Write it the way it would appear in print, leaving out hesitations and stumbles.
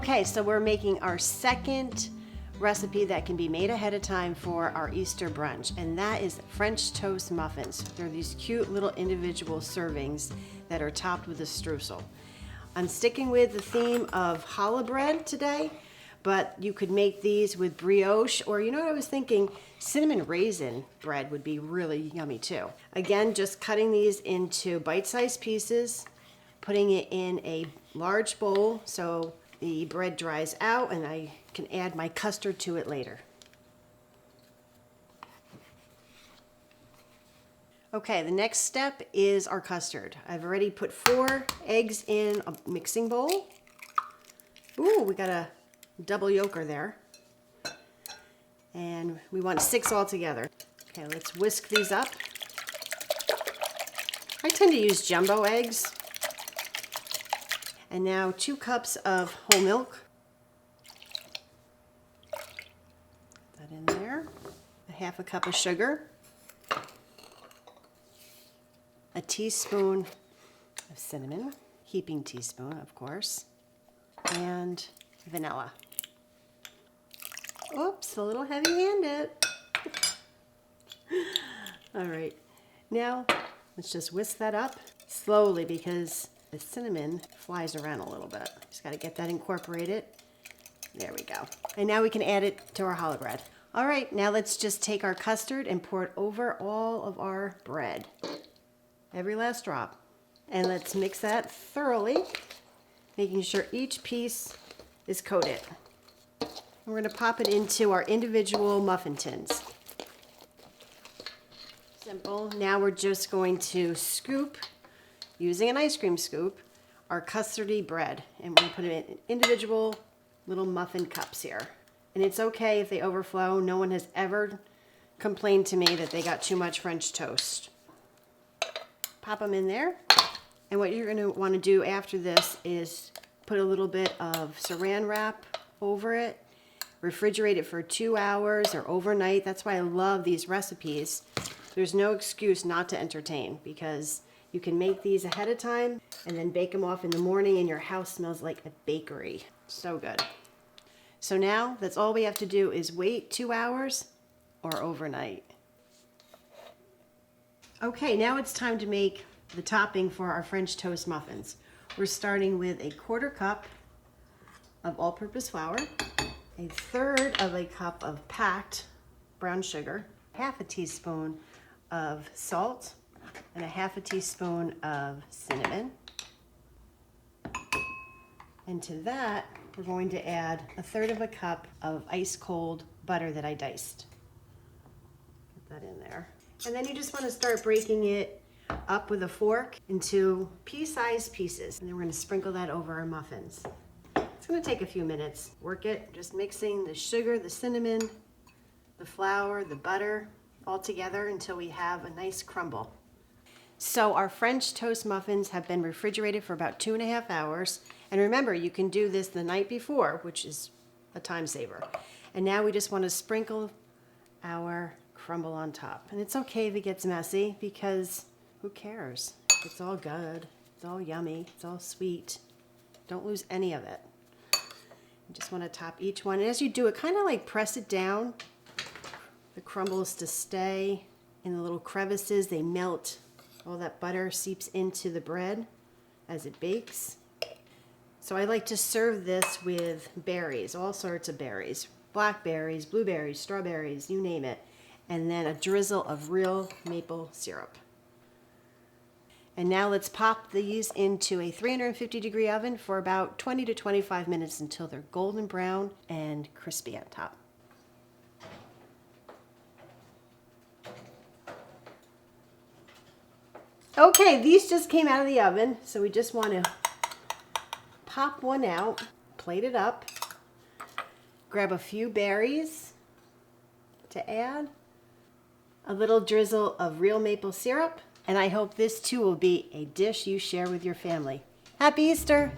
Okay, so we're making our second recipe that can be made ahead of time for our Easter brunch, and that is French toast muffins. They're these cute little individual servings that are topped with a streusel. I'm sticking with the theme of challah bread today, but you could make these with brioche, or you know what I was thinking, cinnamon raisin bread would be really yummy too. Again, just cutting these into bite-sized pieces, putting it in a large bowl so the bread dries out and I can add my custard to it later. Okay, the next step is our custard. I've already put 4 eggs in a mixing bowl. Ooh, we got a double yolker there. And we want 6 altogether. Okay, let's whisk these up. I tend to use jumbo eggs. And now 2 cups of whole milk. Put that in there. A half a cup of sugar. A teaspoon of cinnamon, heaping teaspoon, of course, and vanilla. Oops, a little heavy-handed. All right, now let's just whisk that up slowly because the cinnamon flies around a little bit. Just got to get that incorporated. There we go. And now we can add it to our challah bread. All right, now let's just take our custard and pour it over all of our bread. Every last drop. And let's mix that thoroughly, making sure each piece is coated. We're going to pop it into our individual muffin tins. Simple. Now we're just going to scoop, using an ice cream scoop, our custardy bread. And we're going to put it in individual little muffin cups here. And it's okay if they overflow. No one has ever complained to me that they got too much French toast. Pop them in there, and what you're going to want to do after this is put a little bit of saran wrap over it, refrigerate it for 2 hours or overnight. That's why I love these recipes. There's no excuse not to entertain because you can make these ahead of time and then bake them off in the morning and your house smells like a bakery. So good. So now that's all we have to do is wait 2 hours or overnight. Okay, now it's time to make the topping for our French toast muffins. We're starting with a 1/4 cup of all-purpose flour, a 1/3 of a cup of packed brown sugar, 1/2 teaspoon of salt, and 1/2 teaspoon of cinnamon. And to that, we're going to add a 1/3 cup of ice cold butter that I diced. Put that in there. And then you just want to start breaking it up with a fork into pea-sized pieces. And then we're going to sprinkle that over our muffins. It's going to take a few minutes. Work it, just mixing the sugar, the cinnamon, the flour, the butter, all together until we have a nice crumble. So our French toast muffins have been refrigerated for about 2.5 hours. And remember, you can do this the night before, which is a time saver. And now we just want to sprinkle our crumble on top. And it's okay if it gets messy because who cares? It's all good. It's all yummy. It's all sweet. Don't lose any of it. You just want to top each one. And as you do it, kind of like press it down. The crumbles to stay in the little crevices. They melt. All that butter seeps into the bread as it bakes. So I like to serve this with berries, all sorts of berries. Blackberries, blueberries, strawberries, you name it. And then a drizzle of real maple syrup. And now let's pop these into a 350-degree oven for about 20 to 25 minutes until they're golden brown and crispy on top. Okay, these just came out of the oven, so we just want to pop one out, plate it up, grab a few berries to add, a little drizzle of real maple syrup, and I hope this too will be a dish you share with your family. Happy Easter!